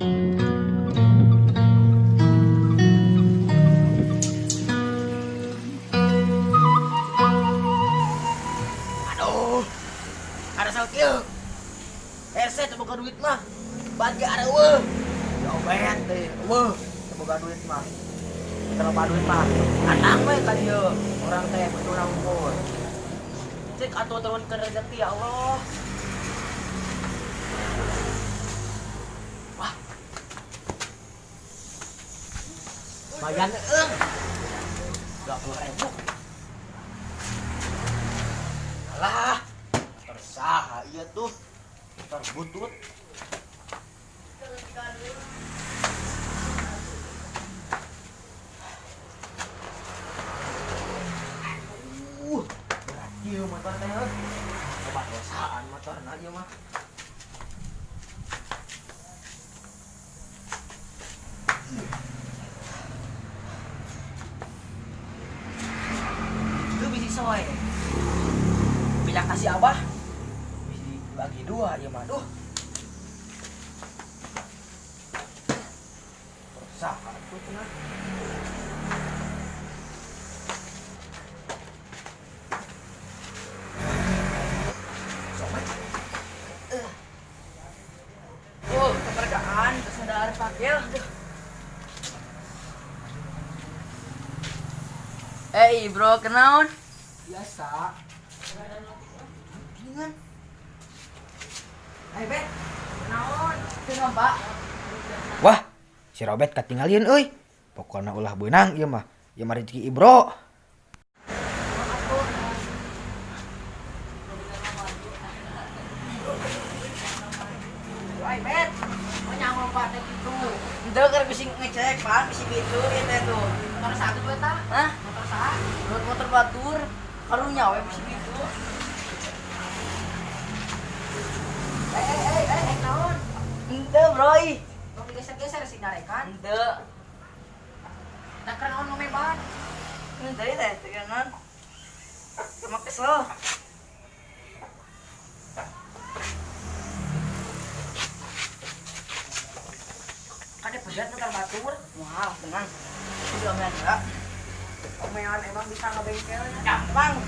Aduh, ada sakit yuk. RC terbuka duit mah. Bagi ada weh. Jauh deh, weh. Terbuka duit mah. Terbuka duit mah. Anang weh tadi yuk. Orang teh betul pun. Cek atuh turun ke rezeki ya Allah. Wah. Bayan eung. 20.000. Alah. Tersaha iya tuh. Terbutut. Berat ieu motor teh. Coba dosaan motorna ieu mah. Itu bisi soe. Bilang kasih abah. Bisi bagi dua ieu mah. Duh. Tersaha tuh cenah. Kemerdekaan kesadar pakil. Hey bro, kenaon? Biasa. Ginian. Hai Bet. Kenaon? Kenaon pak? Wah, si Robert ketinggalin euy. Pokoknya ulah beunang ieu mah. Ieu mah rezeki Ibro. Hai Bet. Mau nyawa Pak teh kitu. Ente keur bisi ngecek pan, bisi gitu ieu teh tuh. Motor satu tuh eta. Hah? Motor saha? Motor batur, karunya we bisi gitu. Naon? Ente bro ih. Mau digeser-geser sih narekan. Ente. Da kenaon nu mebat. Ente teh teh kan. Sama kesel. Kade pegat motor batur. Wah, tenang. Sudah enggak. Omean emang bisa ngebengkelnya. Ya, Bang.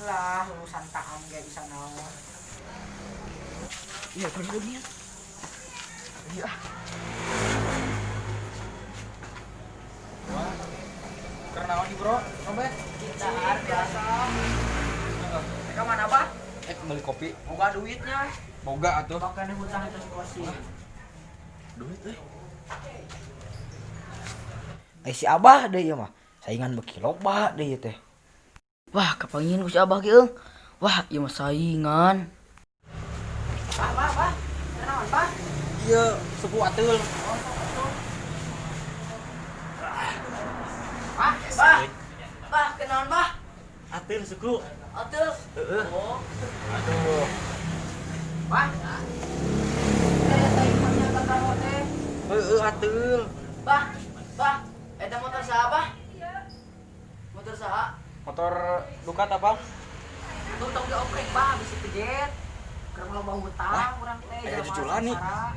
Lah, lulusan tahan gak bisa naon. Iya, perlu dia. Iya. Karena naon Bro? Robert. Kita biasa. Mereka mana apa? Beli kopi. Boga duitnya. Boga atuh. Makanya hutang itu situasi. Duit euy. Si Abah deh ieu mah. Saingan beki loba deh ieu teh. Wah, kapangin ku si Abah ge eung. Wah, ieu mah saingan. Apa? Kenaon, Pak? Ieu suku ateul. Bah, kenaon bah? Ateul suku. Atuh. Heeh. Oh, Aduh. Pak. Saya tadi punya kata teh. Heeh ateul. bah. Eta motor saha, Bah? Motor saha? Motor Ducat apa? Tuh tong dioprek, Pak, bisa kejet. Keur loba hutang urang teh. Aya jelema cuculan nih. sangsara.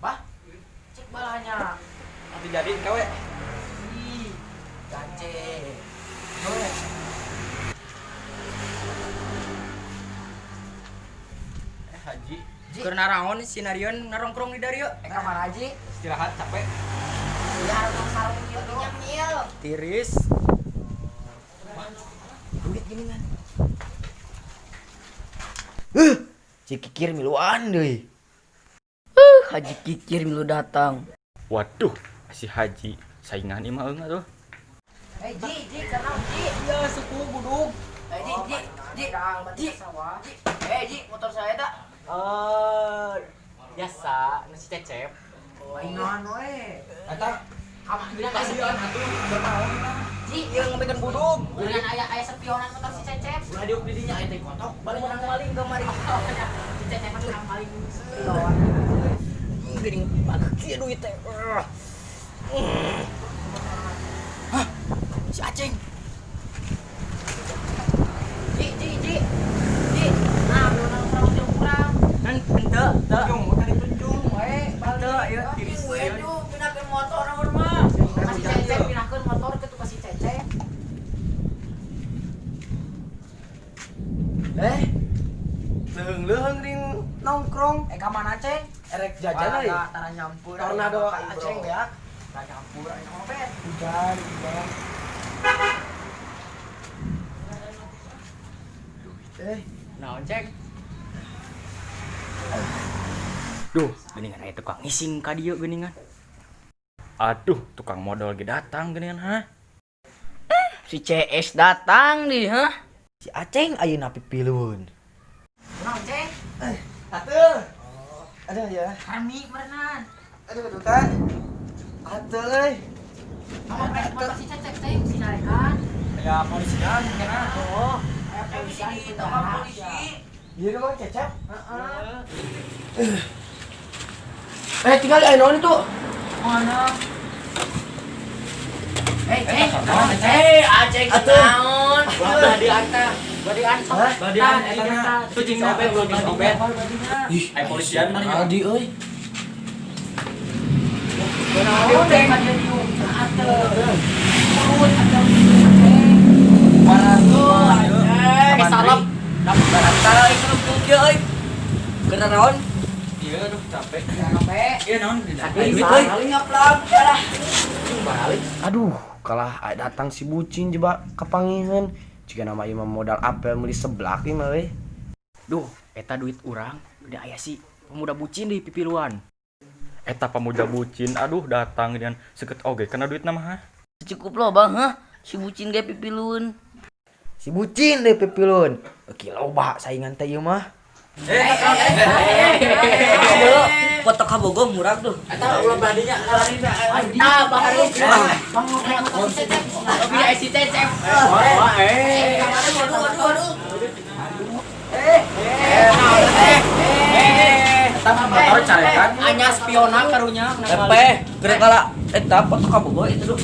Bah, cek balanya. Nanti jadi kawe. Ih, gace. Haji. Keur naraon si Narion ngarongkrong di dari yuk. Kamar Haji. Istirahat capek. Ya harus sarung ieu nyemil. Tiris. Duit gini kan. Si Kikir miluan deui. Haji Kikir milu datang. Waduh, si Haji saingan imah eung atuh. Ji, kenal Ji. Iya suku buduk. Ji. Ji, motor saya tak. Biasa nasi cecep. Mainan we. Eta Kamu bilang gak kasihan atuh bernaon kita. Ji, Ieu ngambekeun buduk. dengan ayah spionan motor si Cecep. Ulah diuk di dinya aya teh kotok. Balik orang maling kemari. Si Cecep kan orang maling spion. Geuning bagek kieu duit teh. Hah? Si Aceng. Ji. Nah, belum orang kurang. leuheung ring nongkrong. Ka mana Ceng? Erek jajan euy. Tara nyampur. Tornado Ka Ibro. Ceng ya. Tara nyampur aya ngopet. Hujan, hujan. Naon cek? Duh, geningan aya tukang ngising ka dieu geningan. Aduh, tukang modal ge datang geningan ha. Si CS datang nih, hah? Si Aceng ayeuna pipilun. Naon Ceng? Atuh. Aduh ya. Kami berenang. Aduh aduh kan. Atuh euy. Motor si Cecep Ceng si narekan. Ya polisian kana. Oh. Polisi di tempat polisi. Ieu mah Cecep. Heeh. Tinggal aya naon itu? Mana? Ceng. Aceng Atuh. naon? Ulah diantar. Hah? Badian eta teh. Itu cing obet belum obet. Ih, Ai polisian mah ya. Aldi euy. Naon teh dia diung. Atuh. Urut atuh. Pakai salep. Tara ikut kieu euy. Keur naon? Ieu aduh capek. Capek. Ieu naon? Duit euy. Ngaplang. Aduh, kalah datang si bucin coba kepangihan. Jika nama imam modal apel meuli seblak ieu mah euy. Duh, eta duit urang udah aya si pemuda bucin di pipiluan. Eta pemuda bucin, aduh datang dengan seket oge karena duit nama ha. Cukup loh bang, hah? Si bucin ge pipilun. Si bucin deui pipilun. Oke loba saingan teh ieu mah. Foto kabogong murah tuh. Eta ulah badinya. Ah, bahari. Bang si Cecep. Eta mah motor carekan. Anya spiona karunya. Gerak kala eta foto kabogong itu tuh.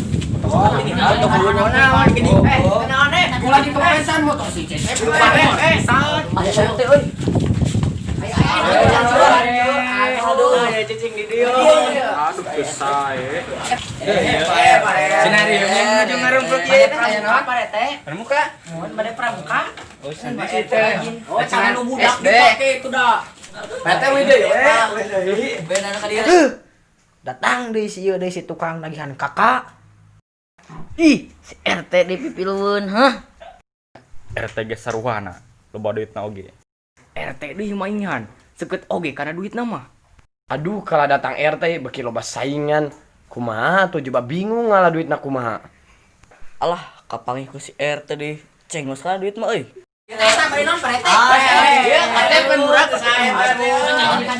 Foto karunya naon gini. Naon deh? Ulah di kepesan motor si Cecep. Aya teh euy. Aduh, cicing di dieu. Aduh kesae. Sinario nya menuju ngarumpluk ieu. Aya naon Parete? Pramuka. Mun bade pramuka. Oh, sandi Oh, cara nu budak dipake itu dah. Pete we deui we. Benar ka dia. Datang deui si ieu deui si tukang nagihan kakak. Ih, si RT di pipilun, hah? RT ge saruhana. Loba duitna oge. RT deui mainan. Seket oge karena duit nama. Aduh, kalau datang RT beki loba saingan. Kumaha tuh coba bingung ngalah duitna kumaha. Alah, kapangih ku si RT deh. Cengos lah duit mah euy. Eta bari naon Parete? Ate murah ke saya.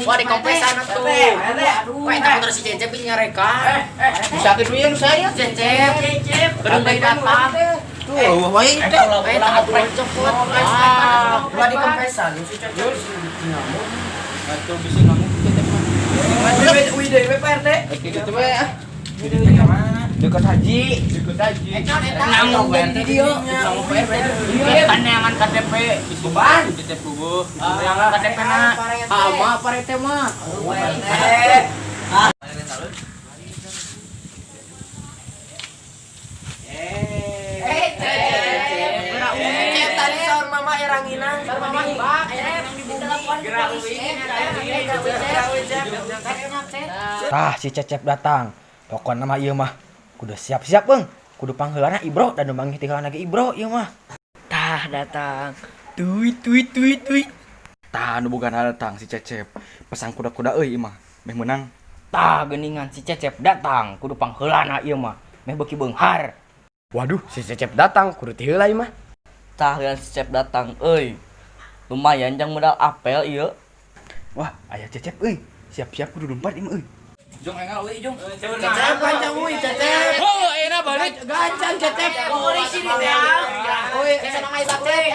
Wah di kompesan atuh. Aduh. Wah eta motor si Cecep ini nyarekan. Bisa ke duit saya Cecep. Kedung deui datang. Tuh, wae. Eta atuh cepet. Ulah di kompesan si Cecep. Atuh bisa ngomong Cecep mah. Wih deui we Pak RT. Gitu we ah. Dekat haji. Nganggung di dieu. Kanyangan KTP. Beban Cecep bubuh. Yang KTP na. Ama Parete mah. Tadi sahur mama eranginang. Sahur mama hibak. Tah si Cecep datang. Pokona mah ieu mah kudu siap-siap beung. Kudu pangheulana Ibro dan manggih tinggalan lagi Ibro ieu mah. Tah datang. Tuit. Tah nu boga datang si Cecep. Pasang kuda-kuda euy mah. Meh menang. Tah geningan si Cecep datang. Kudu pangheulana ieu mah. Meh beuki beunghar. Waduh, si Cecep datang kudu ti heula mah. Tah geus si Cecep datang euy. Lumayan jang modal apel ieu. Wah, aya Cecep euy. Siap-siap kudu lompat ieu mah euy. Jong engal euy jong. Cecep gancang wuy Cecep. Oh, enak balik. Gancang Cecep. Polisi di dia. Oi, sana mai Cecep.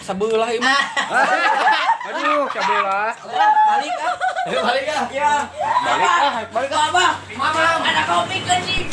Sabelah ieu mah. Aduh, sabelah. Balik ah. Ya. Balik ah. Balik apa? Mama, ada kopi kan sih.